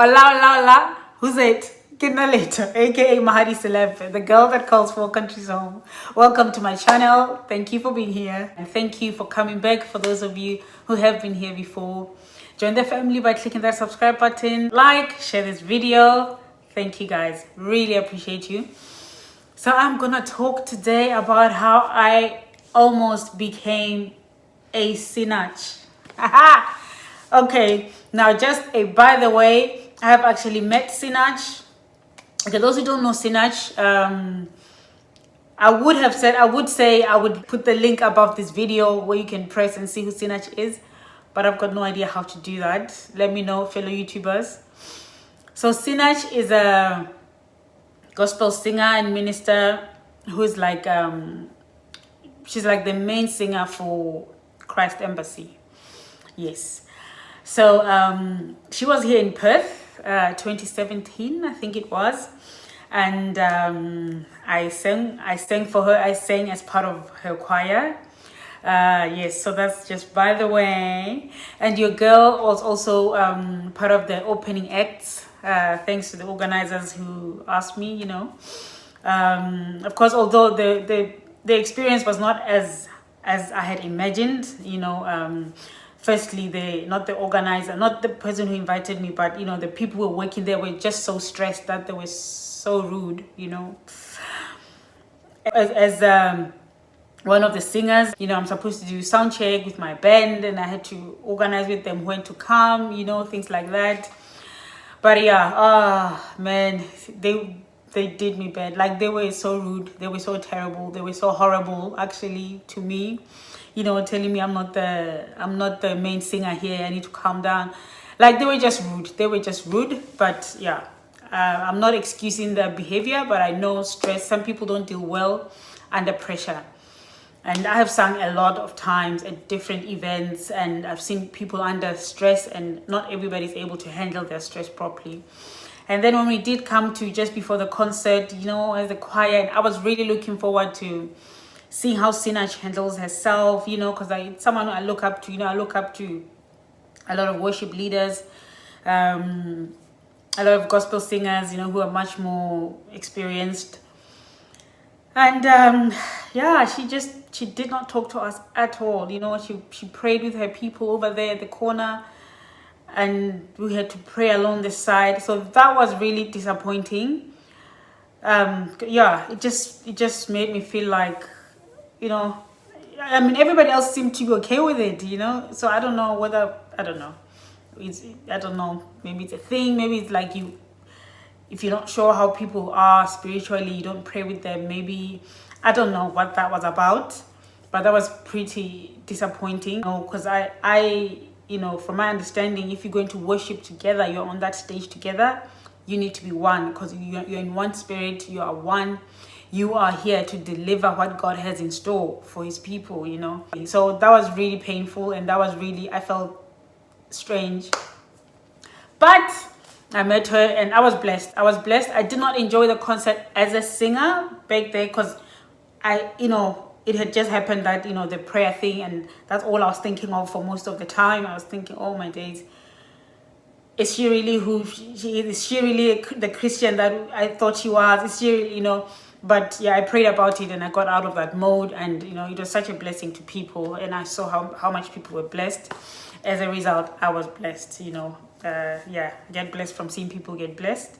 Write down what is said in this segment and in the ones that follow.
Hola, hola, hola. Who's it? Kidna later, aka Mahali Celeb, the girl that calls four countries home. Welcome to my channel. Thank you for being here. And thank you for coming back for those of you who have been here before. Join the family by clicking that subscribe button. Like, share this video. Thank you guys. Really appreciate you. So I'm gonna talk today about how I almost became a Sinach. Okay, now just a by the way, I have actually met Sinach. Okay, those who don't know Sinach, I would put the link above this video where you can press and see who Sinach is, but I've got no idea how to do that. Let me know, fellow YouTubers. So Sinach is a gospel singer and minister who's like she's like the main singer for Christ Embassy. Yes. So she was here in Perth 2017, I think it was, and I sang for her. I sang as part of her choir. Yes, so that's just by the way. And your girl was also part of the opening acts, thanks to the organizers who asked me, you know. Of course, although the experience was not as I had imagined, you know. Firstly, not the organizer, not the person who invited me, but you know, the people who were working there were just so stressed that they were so rude, you know. As one of the singers, you know, I'm supposed to do sound check with my band, and I had to organize with them when to come, you know, things like that. But yeah, man, they did me bad. Like, they were so rude, they were so terrible, they were so horrible actually to me, you know, telling me I'm not the main singer here, I need to calm down. Like, they were just rude. But yeah, I'm not excusing their behavior, but I know stress, some people don't deal well under pressure. And I have sung a lot of times at different events, and I've seen people under stress, and not everybody's able to handle their stress properly. And then when we did come to just before the concert, you know, as a choir, and I was really looking forward to seeing how Sinach handles herself, you know, because it's someone I look up to. You know, I look up to a lot of worship leaders, a lot of gospel singers, you know, who are much more experienced. And yeah, she did not talk to us at all. You know, she prayed with her people over there at the corner, and we had to pray along the side. So that was really disappointing. Yeah, it just made me feel like, you know, I mean, everybody else seemed to be okay with it, you know. So I don't know whether, I don't know, maybe it's a thing, maybe it's like if you're not sure how people are spiritually, you don't pray with them. Maybe, I don't know what that was about, but that was pretty disappointing. You know, because I, you know, from my understanding, if you're going to worship together, you're on that stage together, you need to be one, because you're in one spirit, you are one. You are here to deliver what God has in store for his people, you know. So that was really painful, and that was really, I felt strange. But I met her and I was blessed. I did not enjoy the concert as a singer back there, because you know, it had just happened that, you know, the prayer thing, and that's all I was thinking of for most of the time. I was thinking, oh my days, is she really who she is? Is she really the Christian that I thought she was? Is she really, you know? But yeah, I prayed about it and I got out of that mode, and you know, it was such a blessing to people, and I saw how much people were blessed. As a result, I was blessed, you know. Yeah, get blessed from seeing people get blessed.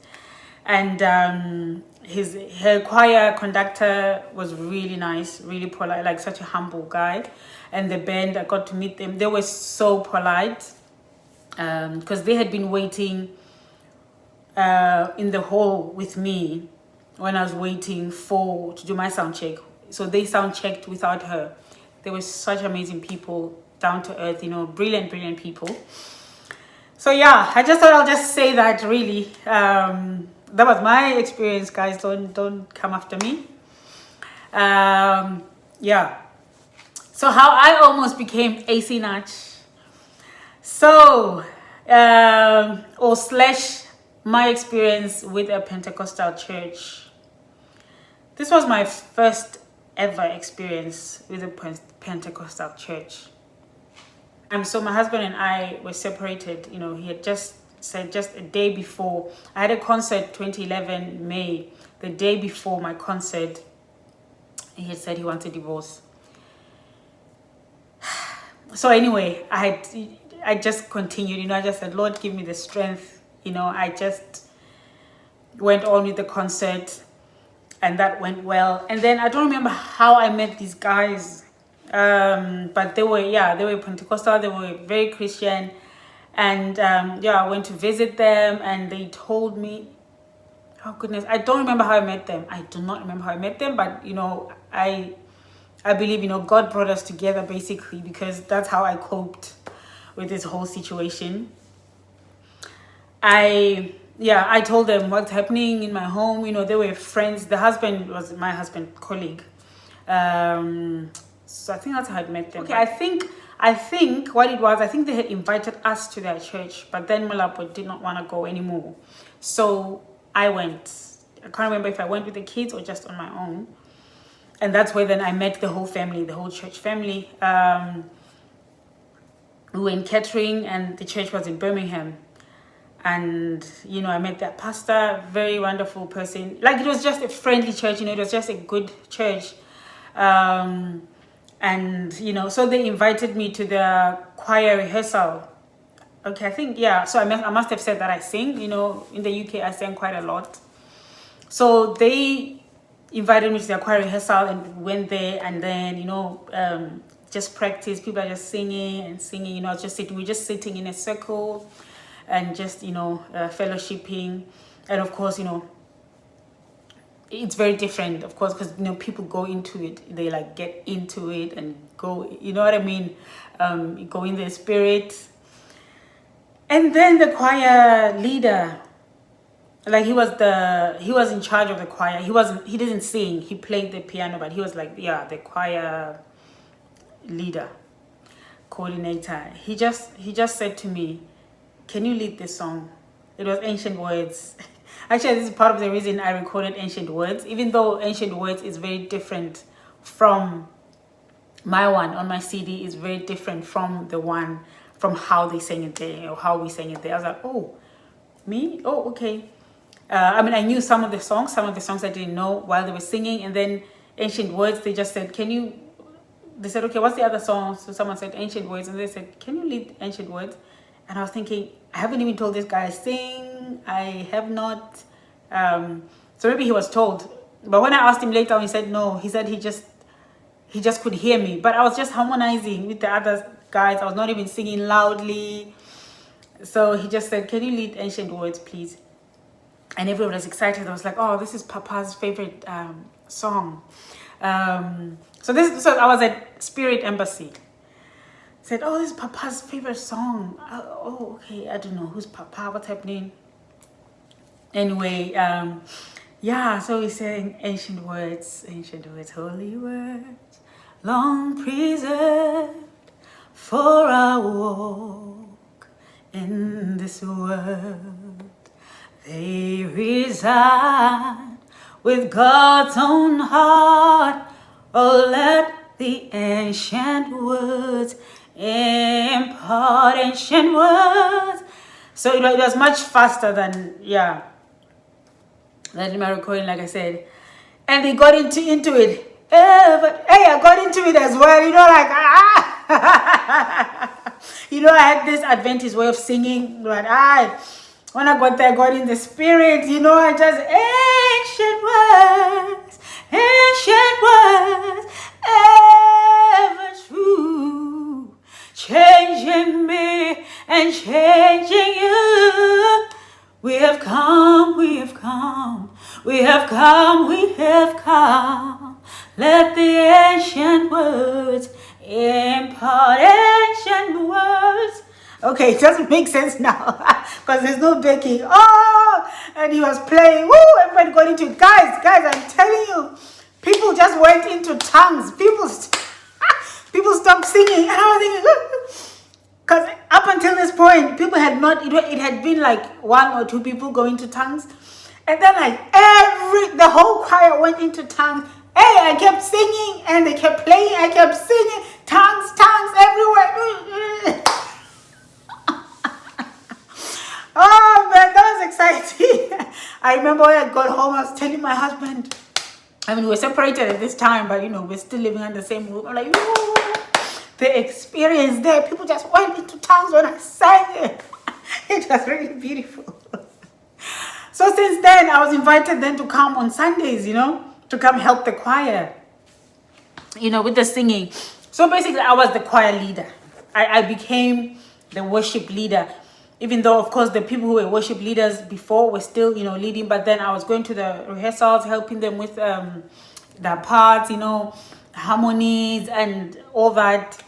And her choir conductor was really nice, really polite, like such a humble guy. And the band, I got to meet them, they were so polite, because they had been waiting in the hall with me when I was waiting to do my sound check. So they sound checked without her. They were such amazing people, down to earth, you know, brilliant people. So yeah, I just thought I'll just say that, really. That was my experience, guys. Don't come after me. Yeah. So how I almost became a Sinach. So, my experience with a Pentecostal church. This was my first ever experience with a Pentecostal church. So my husband and I were separated. You know, he had just said just a day before. I had a concert 2011 May. The day before my concert, he had said he wanted a divorce. So anyway, I just continued, I just said, Lord, give me the strength. I just went on with the concert, and that went well. And then I don't remember how I met these guys, but they were Pentecostal, they were very Christian. And I went to visit them, and they told me, oh goodness, I don't remember how I met them. I do not remember how I met them, but I believe, God brought us together basically, because that's how I coped with this whole situation. I told them what's happening in my home. They were friends. The husband was my husband's colleague. So I think that's how I met them. Okay, I think what it was, I think they had invited us to their church, but then Malapo did not want to go anymore. So I went. I can't remember if I went with the kids or just on my own. And that's where then I met the whole family, the whole church family. We were in Kettering, and the church was in Birmingham. And, I met that pastor, very wonderful person. Like, it was just a friendly church, it was just a good church. And, so they invited me to the choir rehearsal. Okay, I think, so I must have said that I sing. In the UK, I sang quite a lot. So they invited me to their choir rehearsal, and we went there, and then, just practice. People are just singing and singing, we're just sitting in a circle and just, fellowshipping. And of course, it's very different, of course, because, people go into it. They like get into it and go, you know what I mean? Go in their spirit. And then the choir leader, like he was in charge of the choir. He didn't sing. He played the piano, but he was like, the choir leader, coordinator. He just said to me, can you lead this song? It was Ancient Words. Actually, this is part of the reason I recorded Ancient Words, even though Ancient Words is very different from my one on my CD, is very different from the one, from how they sang it there, or how we sang it there. I was like, oh, me? Oh, okay. I knew some of the songs I didn't know while they were singing. And then Ancient Words, they just said, they said, okay, what's the other song? So someone said Ancient Words, and they said, can you lead Ancient Words? And I was thinking, I haven't even told this guy to sing. I have not. So maybe he was told. But when I asked him later, he said no. He said he just could hear me. But I was just harmonizing with the other guys. I was not even singing loudly. So he just said, can you lead Ancient Words, please? And everyone was excited. I was like, oh, this is Papa's favorite song. So I was at Spirit Embassy. Said, oh, this is Papa's favorite song. Oh, okay. I don't know. Who's Papa? What's happening? Anyway, so we sang ancient words, holy words, long preserved for our walk in this world. They reside with God's own heart. Oh, let the ancient words impart ancient words. So it was much faster than my recording, like I said. And they got into it. But hey, I got into it as well, I had this Adventist way of singing, but when I got there, I got in the spirit, I just ancient words, ever true, changing me and changing you. We have come. Let the ancient words impart ancient words. Okay, it doesn't make sense now because there's no baking. Oh, and he was playing. Woo! Everybody got into it. Guys, I'm telling you, people just went into tongues. People stopped singing, and I was thinking, because up until this point, people had not. It had been like 1 or 2 people going to tongues, and then the whole choir went into tongues. Hey, I kept singing, and they kept playing. I kept singing, tongues everywhere. Oh I remember when I got home, I was telling my husband, I mean, we were separated at this time, but we're still living under the same roof. I'm like, the experience there, people just went into tongues when I sang it. It was really beautiful. So since then, I was invited then to come on Sundays, to come help the choir, with the singing. So basically, I was the choir leader. I became the worship leader, even though, of course, the people who were worship leaders before were still, leading. But then I was going to the rehearsals, helping them with the parts, harmonies and all that,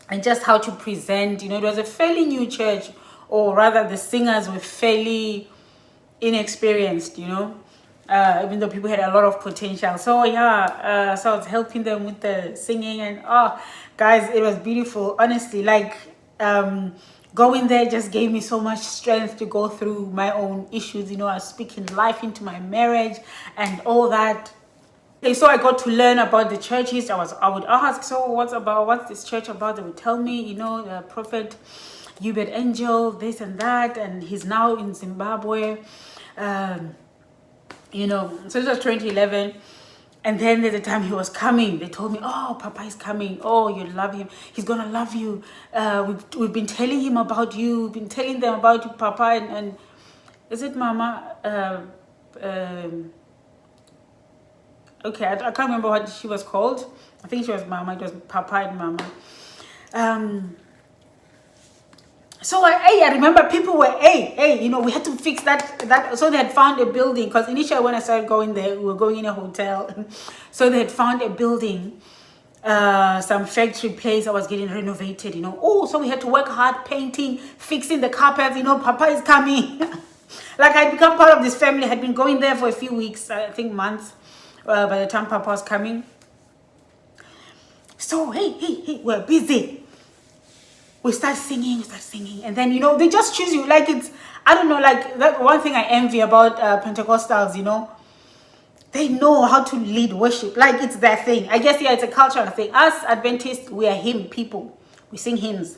and just how to present. It was a fairly new church, or rather, the singers were fairly inexperienced, even though people had a lot of potential. So so I was helping them with the singing, and guys, it was beautiful. Honestly, going there just gave me so much strength to go through my own issues. I was speaking life into my marriage and all that. So I got to learn about the churches. I would ask, so what's this church about? They would tell me, the prophet Hubert Angel, this and that, and he's now in Zimbabwe. So it was 2011. And then there's a time he was coming. They told me, oh, Papa is coming. Oh, you love him. He's going to love you. We've been telling him about you. We've been telling them about you, Papa. And is it Mama? Okay, I can't remember what she was called. I think she was Mama. It was Papa and Mama. So I remember people were, we had to fix that. So they had found a building, because initially when I started going there, we were going in a hotel. So they had found a building, some factory place that was getting renovated, so we had to work hard, painting, fixing the carpets, Papa is coming. I'd become part of this family. I had been going there for a few weeks, I think months, by the time Papa was coming. So, hey, we're busy. We start singing, and then, they just choose you. I don't know, that one thing I envy about Pentecostals, they know how to lead worship. It's their thing. I guess, it's a cultural thing. Us Adventists, we are hymn people. We sing hymns.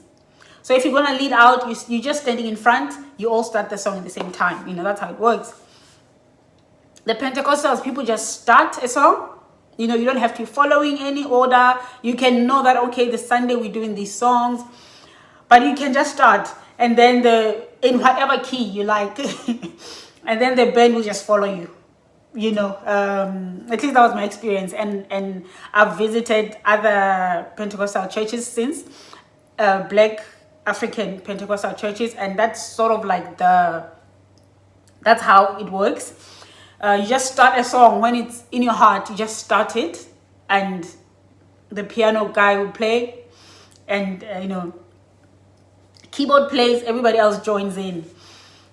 So if you're going to lead out, you're just standing in front, you all start the song at the same time. That's how it works. The Pentecostals, people just start a song. You don't have to be following any order. You can know that, okay, this Sunday we're doing these songs. But you can just start, and then in whatever key you like, and then the band will just follow you. At least that was my experience. And I've visited other Pentecostal churches since, Black African Pentecostal churches, and that's sort of that's how it works. You just start a song when it's in your heart. You just start it, and the piano guy will play, and keyboard plays, everybody else joins in,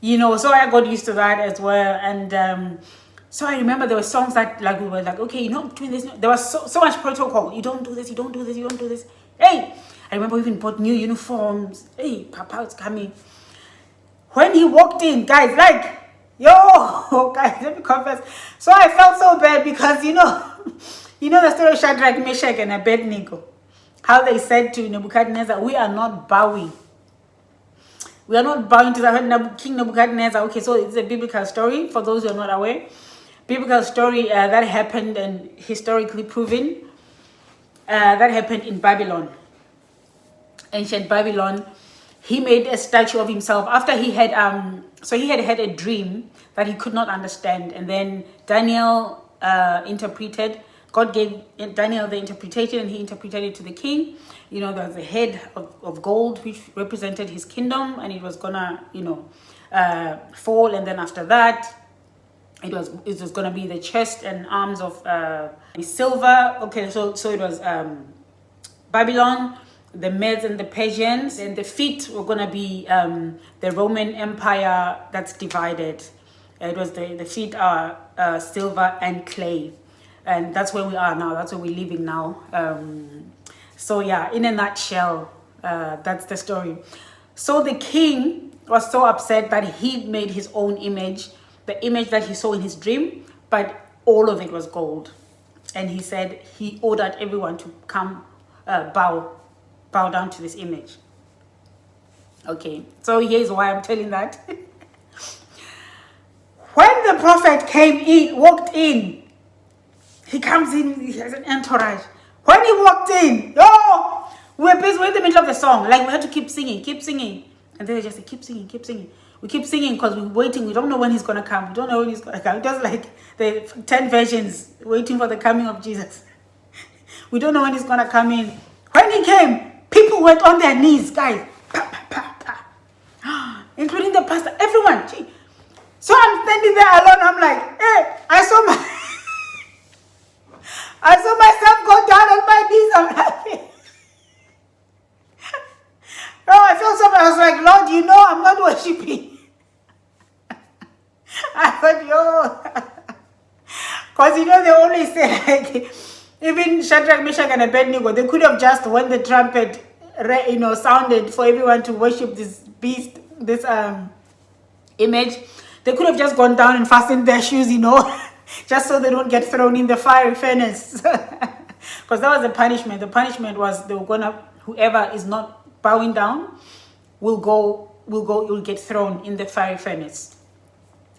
so I got used to that as well. And so I remember there were songs that we were okay, you're not doing this. There was so much protocol. You don't do this, you don't do this, you don't do this. Hey, I remember we even bought new uniforms. Hey, Papa was coming. When he walked in, guys, yo, guys, let me confess. So I felt so bad because, the story of Shadrach, Meshach, and Abednego. How they said to Nebuchadnezzar, we are not bowing. We are not bowing to the King Nebuchadnezzar. Okay, so it's a biblical story for those who are not aware. Biblical story that happened and historically proven. That happened in Babylon. Ancient Babylon. He made a statue of himself after he had had a dream that he could not understand, and then Daniel interpreted. God gave Daniel the interpretation, and he interpreted it to the king. There was a head of gold which represented his kingdom, and it was gonna fall, and then after that it was gonna be the chest and arms of silver. Okay, so it was Babylon, the Medes and the Persians, and the feet were gonna be the Roman Empire that's divided. It was the feet are silver and clay, and that's where we are now. That's where we're living now. So yeah, in a nutshell, that's the story. So the king was so upset that he made his own image, the image that he saw in his dream, but all of it was gold. And he said he ordered everyone to come bow down to this image. Okay, so here's why I'm telling that. When the prophet walked in, he comes in, he has an entourage. When he walked in, we were busy in the middle of the song. Like, we had to keep singing. And they just say, keep singing. We keep singing because we're waiting. We don't know when he's going to come. We don't know when he's going to come. Just like the 10 versions waiting for the coming of Jesus. We don't know when he's going to come in. When he came, people went on their knees, guys. Pa, pa, pa, pa. Including the pastor, everyone. Gee. So I'm standing there alone. I'm like, hey, I saw myself go down on my knees. I'm laughing. I felt something. I was like, Lord, you know I'm not worshiping. I thought, because they always say, like, even Shadrach, Meshach, and Abednego, they could have just, when the trumpet, sounded for everyone to worship this beast, this image, they could have just gone down and fastened their shoes, just so they don't get thrown in the fiery furnace. Because that was the punishment. The punishment was whoever is not bowing down will get thrown in the fiery furnace.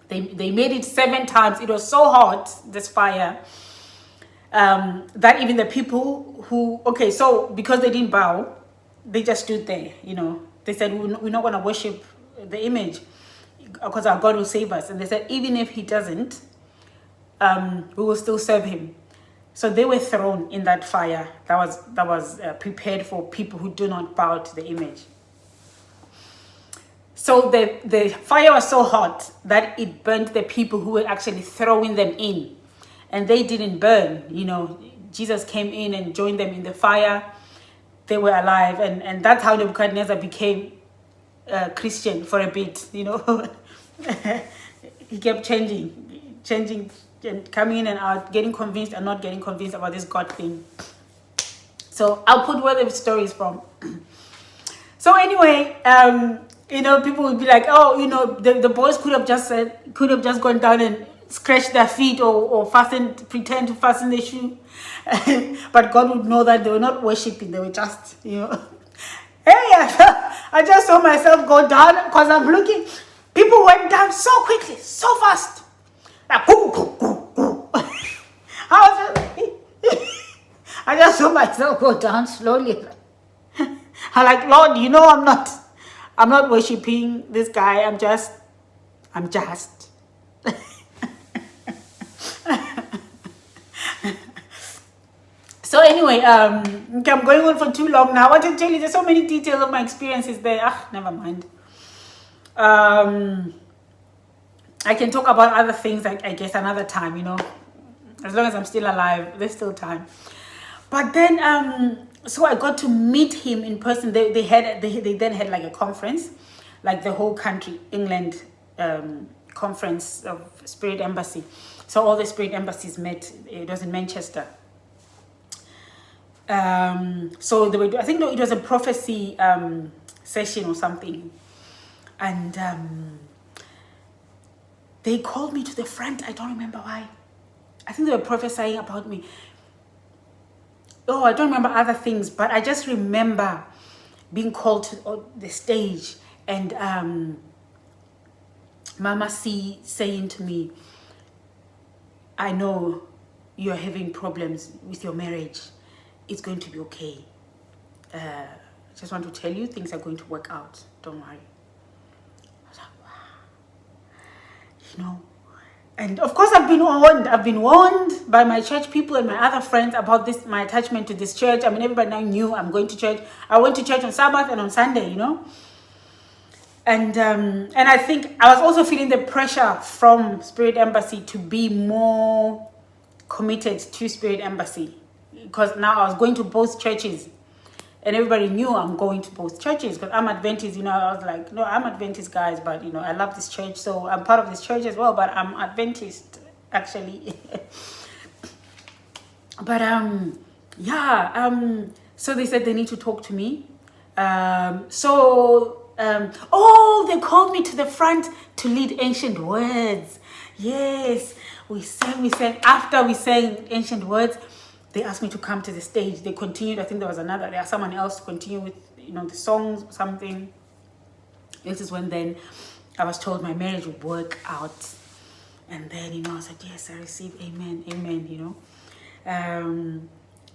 They made it 7 times. It was so hot, this fire, that even the people so because they didn't bow, they just stood there, They said, we're not going to worship the image because our God will save us. And they said, even if he doesn't, we will still serve him. So they were thrown in that fire that was prepared for people who do not bow to the image. So the fire was so hot that it burnt the people who were actually throwing them in. And they didn't burn, Jesus came in and joined them in the fire. They were alive. And that's how Nebuchadnezzar became Christian for a bit, He kept changing and coming in and out, getting convinced and not getting convinced about this God thing. So I'll put where the story is from. So anyway, people would be like, the boys could have just gone down and scratched their feet or pretend to fasten their shoe. But God would know that they were not worshiping, they were just, Hey, I just saw myself go down because I'm looking. People went down so quickly, so fast. Like, I just saw myself go down slowly. I'm like, Lord, I'm not worshiping this guy. I'm just. So anyway, I'm going on for too long now. I want to tell you, there's so many details of my experiences there. Never mind. I can talk about other things, I guess, another time, As long as I'm still alive, there's still time. But then, so I got to meet him in person. They then had like a conference, like the whole country, England, conference of Spirit Embassy. So all the Spirit Embassies met. It was in Manchester. So they were, I think it was a prophecy session or something. And they called me to the front. I don't remember why. I think they were prophesying about me. I don't remember other things, but I just remember being called to the stage and Mama C saying to me, I know you're having problems with your marriage. It's going to be okay. I just want to tell you, things are going to work out. Don't worry. I was like, wow. And of course, I've been warned by my church people and my other friends about my attachment to this church. I mean, everybody now knew I'm going to church. I went to church on Sabbath and on Sunday, And I think I was also feeling the pressure from Spirit Embassy to be more committed to Spirit Embassy, because now I was going to both churches. And everybody knew I'm going to both churches because I'm Adventist, I was like, no, I'm Adventist, guys, but, I love this church. So I'm part of this church as well, but I'm Adventist, actually. But, so they said they need to talk to me. They called me to the front to lead Ancient Words. Yes, we sang. After we sang Ancient Words, they asked me to come to the stage. They continued. I think there was someone else to continue with, the songs or something. This is when then I was told my marriage would work out. And then, you know, I said, yes, I receive, amen, amen, you know.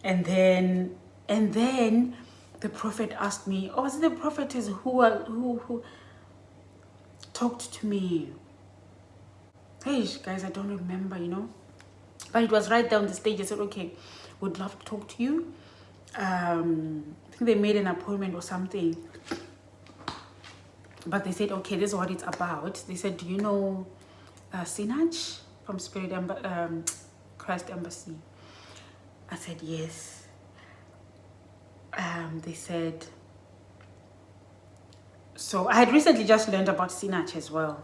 And then the prophet asked me, oh, was it the prophetess who talked to me? Hey, guys, I don't remember, you know. But it was right down the stage. I said, okay, would love to talk to you. I think they made an appointment or something. But they said, okay, this is what it's about. They said, do you know Sinach from Christ Embassy? I said, yes. They said, so I had recently just learned about Sinach as well.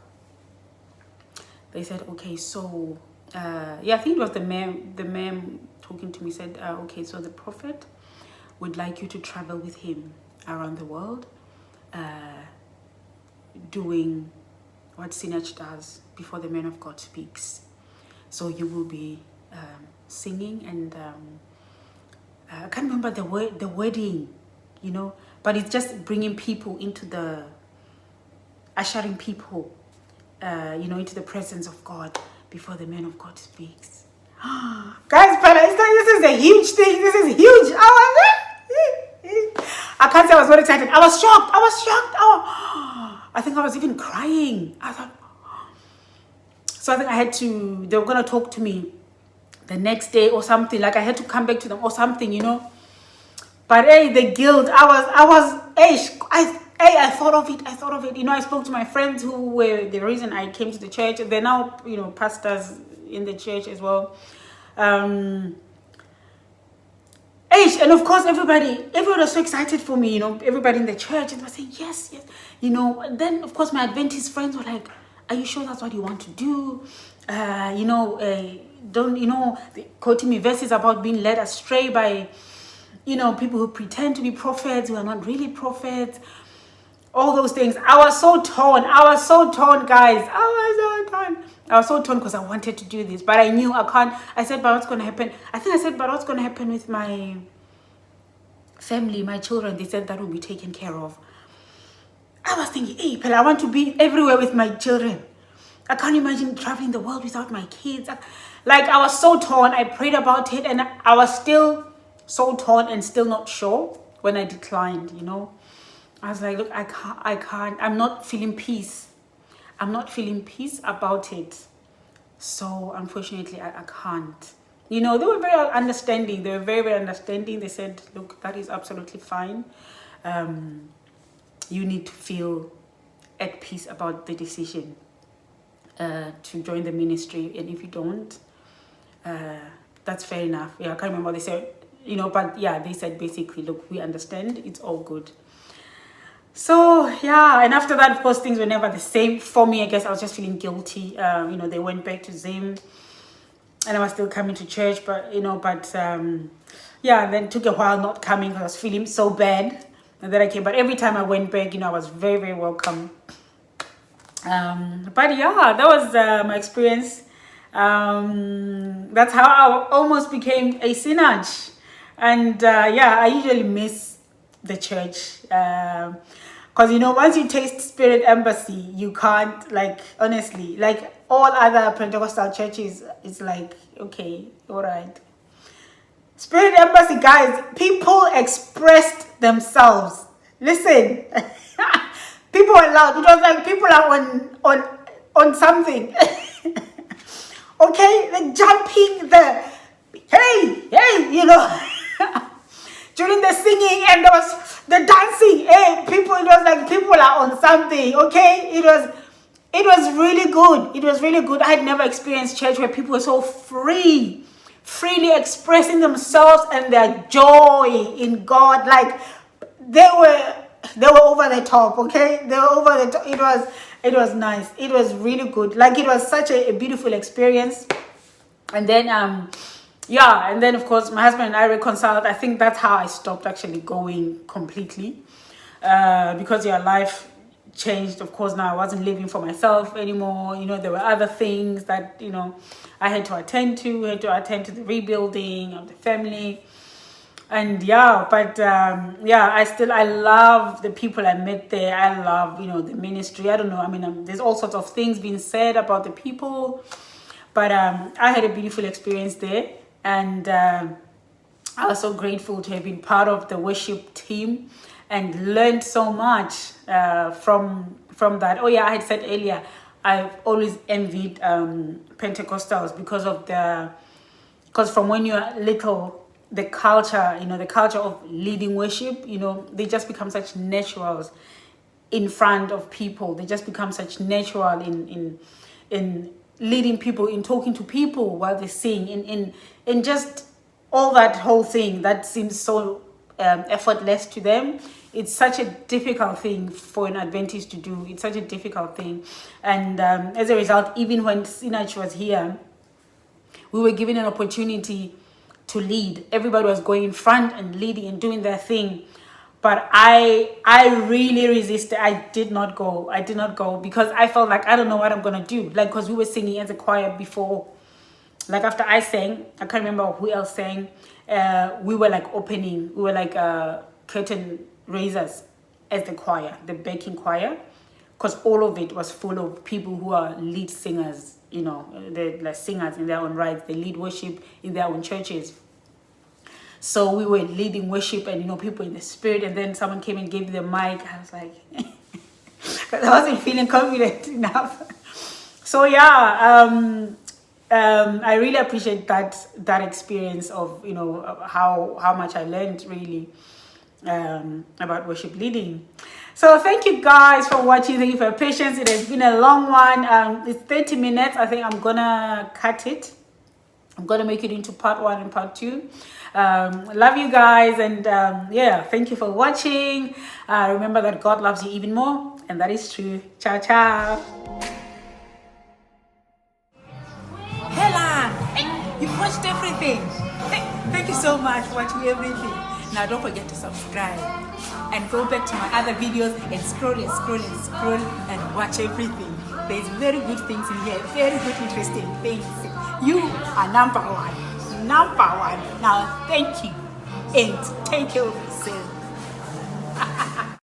They said, okay, so, yeah, I think it was the ma'am talking to me said, okay, so the prophet would like you to travel with him around the world, doing what Sinach does before the man of God speaks. So you will be singing and I can't remember the wording, you know, but it's just bringing people into ushering people, you know, into the presence of God before the man of God speaks. Guys, this is a huge thing. This is huge. I can't say I was very excited. I was shocked. I think I was even crying. I thought, so I think they were going to talk to me the next day or something. Like I had to come back to them or something, you know. But hey, the guilt, I thought of it. You know, I spoke to my friends who were the reason I came to the church. They're now, you know, pastors in the church as well. And of course, everyone was so excited for me, you know, everybody in the church, and they were saying, yes, you know. And then, of course, my Adventist friends were like, are you sure that's what you want to do? You know, don't, you know, quoting me verses about being led astray by, you know, people who pretend to be prophets, who are not really prophets, all those things. I was so torn, guys. I was so torn because I wanted to do this, but I knew I can't. I said, but what's going to happen? I think I said, but what's going to happen with my family, my children? They said that will be taken care of. I was thinking, hey, Pella, I want to be everywhere with my children. I can't imagine traveling the world without my kids. Like, I was so torn. I prayed about it, and I was still so torn and still not sure when I declined, you know. I was like, look, I can't. I'm not feeling peace. I'm not feeling peace about it. So, unfortunately, I can't. You know, they were very understanding. They were very, very understanding. They said, look, that is absolutely fine. You need to feel at peace about the decision to join the ministry. And if you don't, that's fair enough. Yeah, I can't remember what they said, you know, but yeah, they said basically, look, we understand. It's all good. So, yeah, and after that, of course, things were never the same for me. I guess I was just feeling guilty. You know, they went back to Zim, and I was still coming to church, but, you know, yeah, and then it took a while not coming because I was feeling so bad. And then I came, but every time I went back, you know, I was very, very welcome. But yeah, that was my experience. That's how I almost became a Sinach. And yeah, I usually miss the church. Because, you know, once you taste Spirit Embassy, you can't, like, honestly, like all other Pentecostal churches, it's like, okay, all right. Spirit Embassy, guys, people expressed themselves. Listen, people were loud. It was like people are on something. Okay, like jumping, hey, you know. During the singing and there was the dancing, it was like people are on something, okay? It was really good. It was really good. I had never experienced church where people were so freely expressing themselves and their joy in God. Like they were over the top, okay? They were over the top. It was nice. It was really good. Like it was such a beautiful experience. And then yeah, and then of course my husband and I reconciled. I think that's how I stopped actually going completely, because your life changed. Of course, now I wasn't living for myself anymore. You know, there were other things that, you know, I had to attend to. I had to attend to the rebuilding of the family, and yeah, but yeah, I love the people I met there. I love, you know, the ministry. I don't know. I mean, there's all sorts of things being said about the people. But I had a beautiful experience there, and I was so grateful to have been part of the worship team and learned so much from that. Oh yeah, I had said earlier, I've always envied Pentecostals because from when you're little, the culture of leading worship, they just become such naturals in front of people. They just become such natural in leading people, in talking to people while they sing, in just all that whole thing that seems so effortless to them. It's such a difficult thing for an Adventist to do. It's such a difficult thing. And as a result, even when Sinach was here, we were given an opportunity to lead. Everybody was going in front and leading and doing their thing. But I really resisted. I did not go because I felt like I don't know what I'm going to do. Like, because we were singing as a choir before. Like, after I sang, I can't remember who else sang. We were like opening. We were like curtain raisers as the choir, the backing choir. Because all of it was full of people who are lead singers. They're like singers in their own rights. They lead worship in their own churches. So we were leading worship and, people in the spirit. And then someone came and gave me the mic. I was like, because I wasn't feeling confident enough. So yeah, I really appreciate that experience of, how much I learned really about worship leading. So thank you guys for watching. Thank you for your patience. It has been a long one. It's 30 minutes. I think I'm gonna cut it. I'm gonna make it into part 1 and part 2. Love you guys, and yeah, thank you for watching. Remember that God loves you even more, and that is true. Ciao, ciao. Hola! You've watched everything. Thank you so much for watching everything. Now don't forget to subscribe and go back to my other videos and scroll and scroll and scroll and watch everything. There's very good things in here, very good interesting things. You are number one. Now thank you and take care of yourself.